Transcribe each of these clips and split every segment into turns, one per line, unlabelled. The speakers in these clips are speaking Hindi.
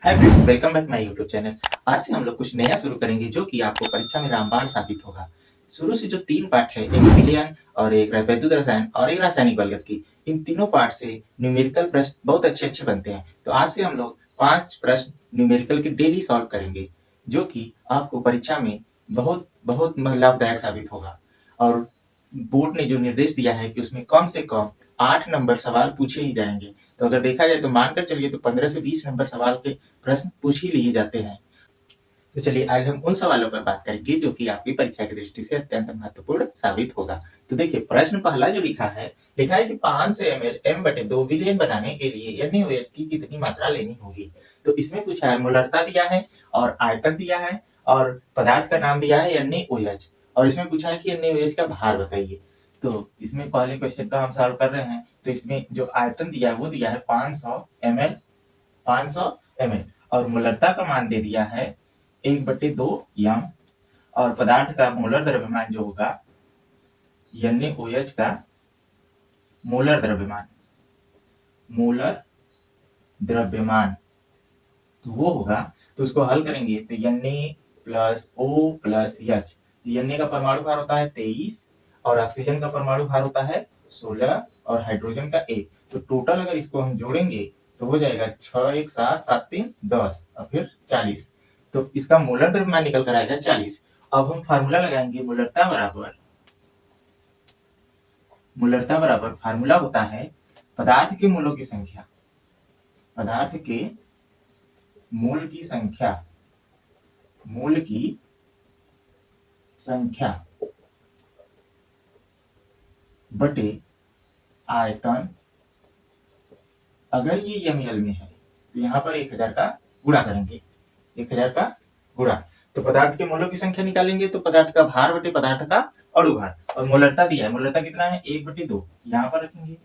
Hi friends, welcome back my YouTube channel. आज से हम लोग कुछ नया शुरू करेंगे जो कि आपको परीक्षा में रामबाण साबित होगा। शुरू से जो 3 पार्ट है, एक विलयन और एक वैद्युत रसायन और एक रासायनिक बलगत की, इन तीनों पार्ट से न्यूमेरिकल प्रश्न बहुत अच्छे बनते हैं। तो आज से हम लोग 5 प्रश्न न्यूमेरिकल के डेली सॉल्व करेंगे, जो कि आपको परीक्षा में बहुत बहुत लाभदायक साबित होगा। और बोर्ड ने जो निर्देश दिया है कि उसमें कम से कम 8 नंबर सवाल पूछे ही जाएंगे। तो अगर देखा जाए तो मानकर चलिए तो 15 से 20 नंबर सवाल के प्रश्न पूछ ही लिए जाते हैं। तो चलिए आज हम उन सवालों पर बात करेंगे जो कि आपकी परीक्षा की दृष्टि से अत्यंत महत्वपूर्ण साबित होगा। तो देखिए प्रश्न पहला जो लिखा है कि 500 ml m/2 विलयन बनाने के लिए NaOH की कितनी मात्रा लेनी होगी। तो इसमें पूछा है, मोलरता दिया है और आयतन दिया है और पदार्थ का नाम दिया है NaOH, और इसमें पूछा है कि NaOH का भार बताइए। तो इसमें पहले क्वेश्चन का हम सॉल्व कर रहे हैं। तो इसमें जो आयतन दिया है वो दिया है 500 ml और मोलरता का मान दे दिया है 1/2 यम, और पदार्थ का मोलर द्रव्यमान जो होगा NaOH का मोलर द्रव्यमान तो वो होगा, तो उसको हल करेंगे तो Na plus O plus H। Na का परमाणु भार होता है 23 और ऑक्सीजन का परमाणु भार होता है 16 और हाइड्रोजन का 1। तो टोटल अगर इसको हम जोड़ेंगे तो हो जाएगा 6 1 7 7 3 10 और फिर 40। तो इसका मोलर द्रव्यमान निकल कर आएगा 40। अब हम फार्मूला लगाएंगे, मोलरता बराबर फार्मूला होता है पदार्थ के मोलों की संख्या, पदार्थ के मोल की संख्या बटे आयतन। अगर ये ml में है तो यहाँ पर 1000 का गुणा करेंगे, 1000 का गुणा। तो पदार्थ के मोलों की संख्या निकालेंगे तो पदार्थ का भार बटे पदार्थ का अणु भार, और मोलरता दिया है, मोलरता कितना है 1/2, यहाँ पर रखेंगे।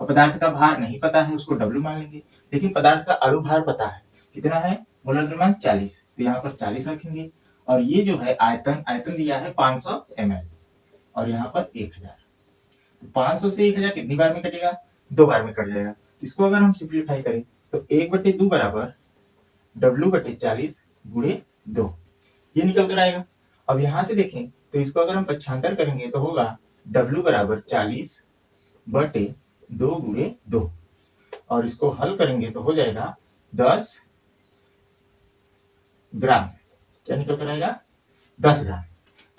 और पदार्थ का भार नहीं पता है, उसको W मान लेंगे, लेकिन पदार्थ का अणु भार पता है कितना है, मोलर द्रव्यमान 40, तो यहाँ पर 40 रखेंगे। और ये जो है आयतन दिया है 500 ml और यहाँ पर 1000। तो 500 से 1000 कितनी बार में कटेगा, 2 बार में कट जाएगा। तो इसको अगर हम सिंप्लीफाई करें तो 1/2 बराबर W/40 गुणे 2, ये निकल कर आएगा। अब यहाँ से देखें तो इसको अगर हम पक्षांतर करेंगे तो होगा W बराबर 40/2 गुणे 2, और इसको हल करेंगे तो हो जाएगा 10 ग्राम। क्या निकल कर आएगा, 10 ग्राम।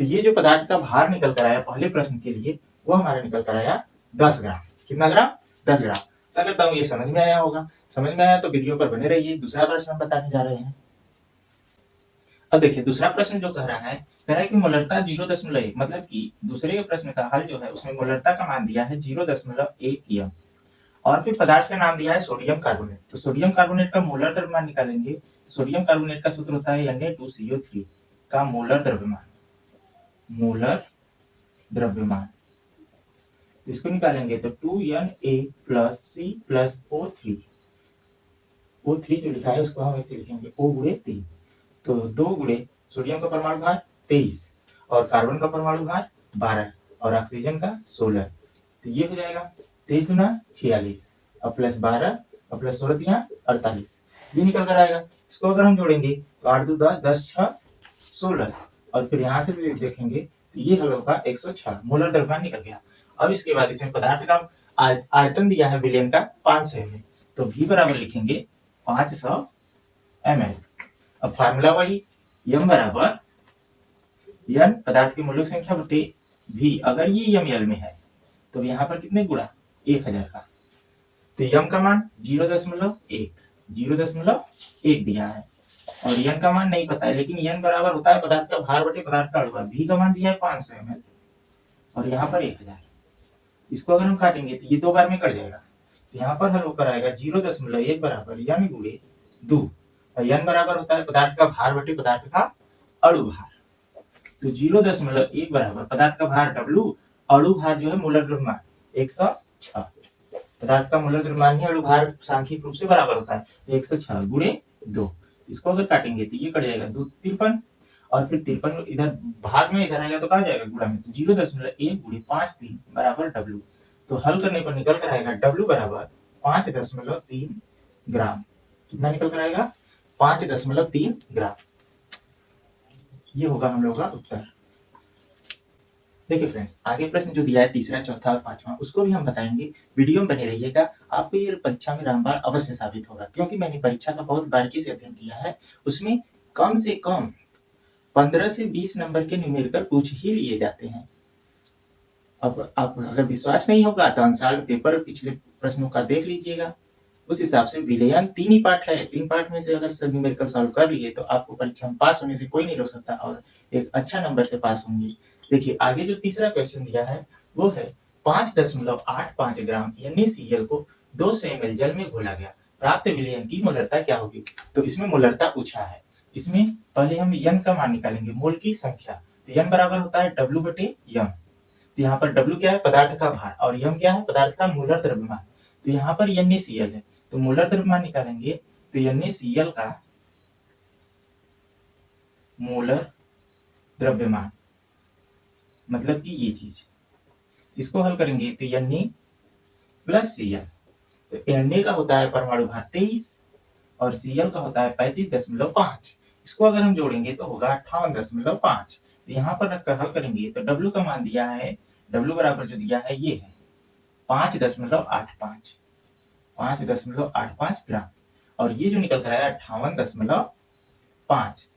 तो ये जो पदार्थ का भार निकल कर आया पहले प्रश्न के लिए, वो हमारा निकल कर आया 10 ग्राम। कितना ग्राम, 10 ग्राम। आशा करता हूँ ये समझ में आया होगा। समझ में आया तो वीडियो पर बने रहिए। दूसरा प्रश्न हम बताने जा रहे हैं। अब देखिए दूसरा प्रश्न जो कह रहा है कि मोलरता 0.1, मतलब कि दूसरे प्रश्न का हल जो है उसमें मोलरता का मान दिया है 0.1 यम, और फिर पदार्थ का नाम दिया है सोडियम कार्बोनेट। तो सोडियम कार्बोनेट का मोलर द्रव्यमान निकालेंगे। सोडियम कार्बोनेट का सूत्र होता है Na2CO3 का मोलर द्रव्यमान। तो इसको निकालेंगे तो 2Na plus C plus O3 जो लिखा है उसको हम ऐसे लिखेंगे O गुणे 3। तो 2 गुणे सोडियम का परमाणु भार 23 और कार्बन का परमाणु भार 12 और ऑक्सीजन का 16। तो ये हो जाएगा 23 गुना 46 और प्लस 12 और प्लस 16 दिया 48, ये निकल कर आएगा। इसको अगर हम जोड़ेंगे तो 8 2 10 10 6 16, और फिर यहाँ से भी देखेंगे तो ये हल होगा 106, मोलर द्रव्यमान निकल गया। अब इसके बाद इसमें पदार्थ का आयतन दिया है विलयन का 500 ml, तो V बराबर लिखेंगे 500 ml। अब फार्मूला वही, यम बराबर यन पदार्थ की मोलर संख्या बटे V। अगर ये ml में है तो यहाँ पर कितने गुणा, 1000 का। तो यम का मान 0.1 दिया है और यन का मान नहीं पता है, लेकिन यन बराबर होता है पदार्थ का भार बटे पदार्थ का अणु भार। V का मान दिया है 500 ml और यहाँ पर 1000। इसको अगर हम काटेंगे तो ये 2 बार में कट जाएगा। तो यहाँ पर हल होकर आएगा 0.1 बराबर यन गुणे 2, और यन बराबर होता है पदार्थ का भार बटे पदार्थ का अणु भार। तो 0.1 बराबर पदार्थ का भार W, अणु भार जो है मोलर द्रव्यमान 106। पदार्थ का मोलर द्रव्यमान ही अणु भार सांख्यिक रूप से बराबर होता है, 106 गुणे 2। इसको अगर काटेंगे तो ये कट जाएगा 2 53, और फिर 53 इधर भाग में इधर आएगा तो कहा जाएगा गुणा में। तो 0.1 गुणे 5 बराबर W। तो हल करने पर निकल कर आएगा W बराबर 5.3 ग्राम। कितना निकल कर आएगा, 5.3 ग्राम। ये होगा हम लोग का उत्तर। देखिए फ्रेंड्स, आगे प्रश्न जो दिया है तीसरा, चौथा और पांचवा, उसको भी हम बताएंगे। वीडियो में बने रहिएगा, आपको ये परीक्षा में रामबाण अवश्य साबित होगा, क्योंकि मैंने परीक्षा का बहुत बारीकी से अध्ययन किया है। उसमें कम से कम 15 से 20 नंबर के न्यूमेरिकल पूछ ही लिए जाते हैं। अब आप अगर विश्वास नहीं होगा तो आंसर पेपर पिछले प्रश्नों का देख लीजिएगा। उस हिसाब से विलयन 3 ही पार्ट है, 3 पार्ट में से अगर सब न्यूमेरिकल सॉल्व कर लिए तो आपको परीक्षा में पास होने से कोई नहीं रोक सकता और एक अच्छा नंबर से पास होंगे। देखिए आगे जो तीसरा क्वेश्चन दिया है वो है 5.85 ग्राम NaCl को 200 ml जल में घोला गया, प्राप्त विलयन की मोलरता क्या होगी। तो इसमें मोलरता पूछा है। इसमें पहले हम n का मान निकालेंगे, मोल की संख्या। तो n बराबर होता है W/m। तो यहाँ पर W क्या है, पदार्थ का भार, और m क्या है, पदार्थ का मोलर द्रव्यमान। तो यहाँ पर NaCl है, तो मोलर द्रव्यमान निकालेंगे तो NaCl का मोलर द्रव्यमान मतलब कि ये चीज, इसको हल करेंगे तो Na प्लस Cl। तो Na का होता है परमाणु भार 23 और Cl का होता है 35.5। इसको अगर हम जोड़ेंगे तो होगा 58.5। तो यहाँ पर रखकर हल करेंगे तो W का मान दिया है, W बराबर जो दिया है ये है 5.85 ग्राम, और ये जो निकल कर आया 58.5।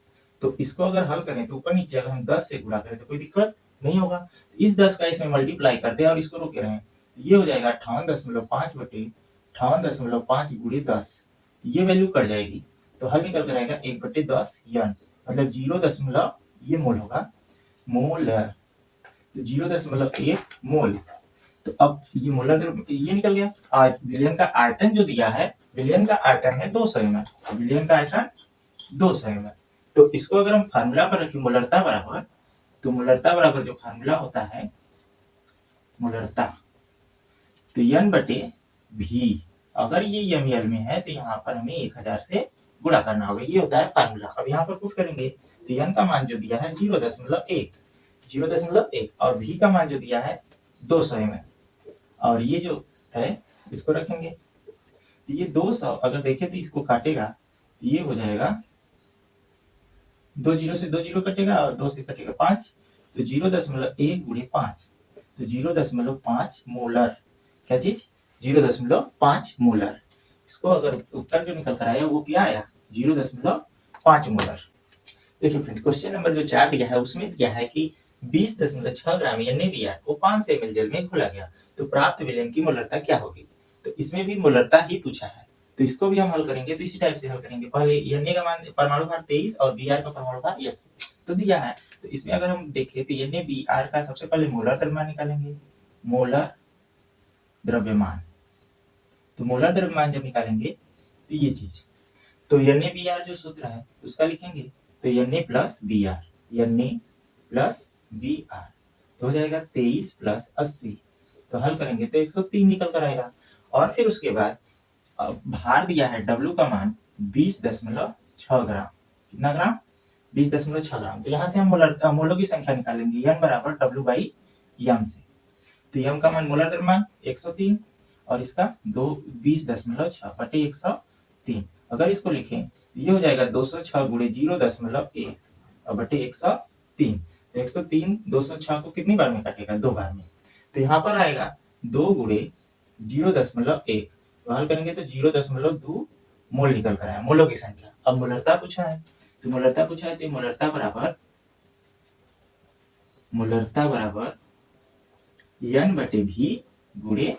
तो इसको अगर हल करें तो ऊपर नीचे अगर हम 10 से गुणा करें तो कोई दिक्कत नहीं होगा। तो इस 10 का इसमें मल्टीप्लाई कर दे और इसको रोके रहें तो ये हो जाएगा 58.5 गुणे 10। ये वैल्यू कट जाएगी तो हल निकल कर आएगा 1/10 यन, मतलब 0. ये मोल होगा, मोलर। तो 0.1 मोल। तो अब ये मोलर ये निकल गया। आज विलयन का आयतन जो दिया है, विलयन का आयतन है 200 ml, विलयन का आयतन 200 ml। तो इसको अगर हम फार्मूला पर रखें मोलरता बराबर, तो मोलरता बराबर जो फार्मूला होता है मोलरता, तो N/V। अगर ये ml में है तो यहाँ पर हमें 1000 से गुणा करना होगा, ये होता है फार्मूला। अब यहाँ पर पुट करेंगे तो N का मान जो दिया है 0.1 और V का मान जो दिया है 200 ml, और ये जो है इसको रखेंगे तो ये 200 अगर देखें तो इसको काटेगा तो ये हो जाएगा 2 0 से 2 0 कटेगा और 2 से कटेगा 5, तो 0.1 गुणे 5, तो 0.5 मोलर। क्या चीज, 0.5 मोलर। इसको अगर उत्तर जो निकल कर आया वो क्या आया, 0.5 मोलर। देखिए फ्रेंड, क्वेश्चन नंबर जो 4 दिया है उसमें दिया है कि 20.6 ग्राम NaBr को 500 ml जल में घोला गया, तो प्राप्त विलयन की मोलरता क्या होगी। तो इसमें भी मोलरता ही पूछा है, तो इसको भी हम हल करेंगे। तो इसी टाइप से हल करेंगे, पहले Na का मान परमाणु भार 23 और Br का परमाणु भार 80 तो दिया है। तो इसमें अगर हम देखें तो NaBr का सबसे पहले मोलर द्रव्यमान निकालेंगे, मोलर द्रव्यमान। तो मोलर द्रव्यमान जब निकालेंगे तो ये चीज, तो NaBr जो सूत्र है उसका लिखेंगे तो Na plus Br, Na plus Br, तो हो जाएगा 23 प्लस 80। तो हल करेंगे तो 103 निकल कर आएगा। और फिर उसके बाद भार दिया है W का मान 20.6 ग्राम। कितना ग्राम, 20.6 ग्राम। तो यहाँ से हम मोलों की संख्या निकालेंगे, N बराबर W/m से। तो m का मान मोलर द्रव्यमान 103 और इसका 20.6/103। अगर इसको लिखें तो ये हो जाएगा 206 गुणे 0.1 और बटे 103। तो 103 206 को कितनी बार में काटेगा, 2 बार में। तो यहाँ पर आएगा 2 गुणे 0.1, तो हल करेंगे तो 0.2 मोल निकल कर आया, मोलों की संख्या। अब मोलरता पूछा है, तो मोलरता बराबर N/V गुणे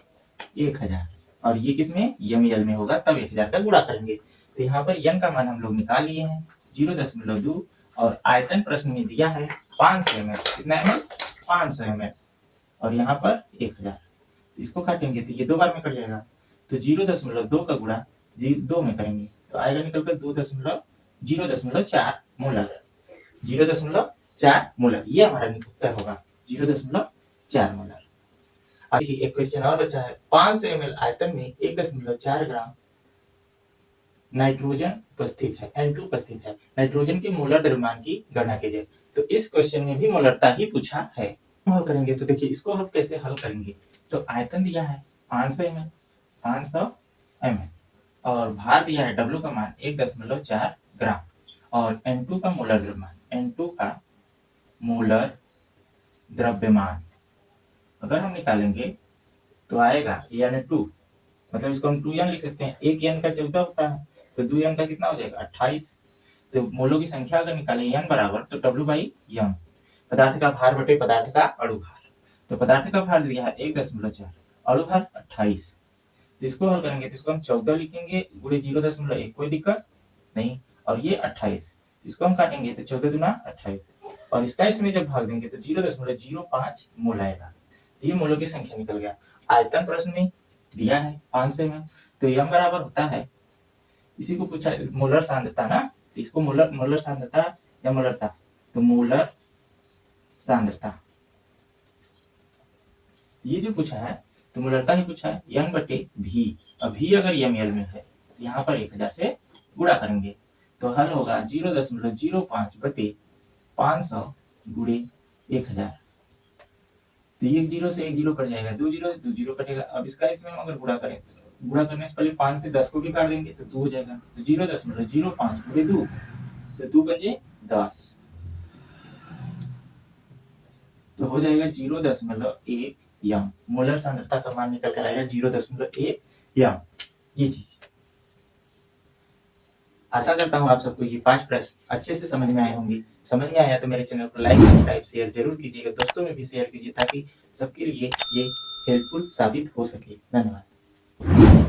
1000, और ये किसमें, ml में होगा, तब 1000 का गुणा करेंगे। तो यहाँ पर N का मान हम लोग निकाल लिए हैं 0.2, और आयतन प्रश्न में दिया है 500 ml। कितना ml, 500 ml, और यहाँ पर 1000। तो इसको काटेंगे तो ये 2 बार में कट जाएगा, तो 0.2 का गुणा 2 में करेंगे तो आएगा निकलकर 0.4 मोलर, 0.4 मोलर। ये हमारा उत्तर होगा 0.4 मोलर। देखिए एक क्वेश्चन और बचा है, 500 ml आयतन में 1.4 ग्राम नाइट्रोजन उपस्थित है, N2 उपस्थित है, नाइट्रोजन के मोलर द्रव्यमान की गणना कीजिए। तो इस क्वेश्चन में भी मोलरता ही पूछा है। हल करेंगे तो देखिए इसको हम कैसे हल करेंगे, तो आयतन दिया है 500 ml और भार दिया है W का मान 1.4 ग्राम और N2 का मोलर द्रव्यमान, N2 का मोलर द्रव्यमान अगर हम निकालेंगे तो आएगा N2, मतलब इसको हम 2N लिख सकते हैं। एक N का 14 होता है तो 2N का कितना हो जाएगा 28। तो मोलों की संख्या अगर निकालें N बराबर तो W/M, पदार्थ का भार बटे पदार्थ का अणु भार। तो पदार्थ का भार दिया है 1.4, अणु भार 28। तो इसको हल करेंगे तो इसको हम 14 लिखेंगे गुणे 0.1, कोई दिक्कत नहीं। और ये 28, इसको हम काटेंगे तो 14 दूना 28 और इसका इसमें जब भाग देंगे तो 0.05 मोल आएगा। तो ये मोलों की संख्या निकल गया। आयतन प्रश्न में दिया है 500 में, तो m बराबर होता है, इसी को पूछा मोलर सांद्रता ना, तो इसको मोलर सांद्रता या मोलरता, तो मोलर सांद्रता ये जो पूछा है तो मोलरता ही पूछा है, m/v। अब v अगर ml में है तो यहाँ पर 1000 से गुणा करेंगे तो हल होगा 0.05 बटे 500 गुणे 1000। तो एक 0 से एक 0 कट जाएगा, 2 0 कटेगा। अब इसका इसमें हम अगर गुणा करें, गुणा करने से पहले 5 से 10 को भी काट देंगे तो 2 हो जाएगा। तो 0.05 गुणे 2, तो 2 बजे 10, तो हो जाएगा 0.1 यम। मोलर सांद्रता का मान निकल कर आएगा 0.1 यम। ये चीज आशा करता हूँ आप सबको ये 5 प्रश्न अच्छे से समझ में आए होंगे। समझ में आया तो मेरे चैनल को लाइक, सब्सक्राइब, शेयर जरूर कीजिएगा, दोस्तों में भी शेयर कीजिए ताकि सबके लिए ये हेल्पफुल साबित हो सके। धन्यवाद।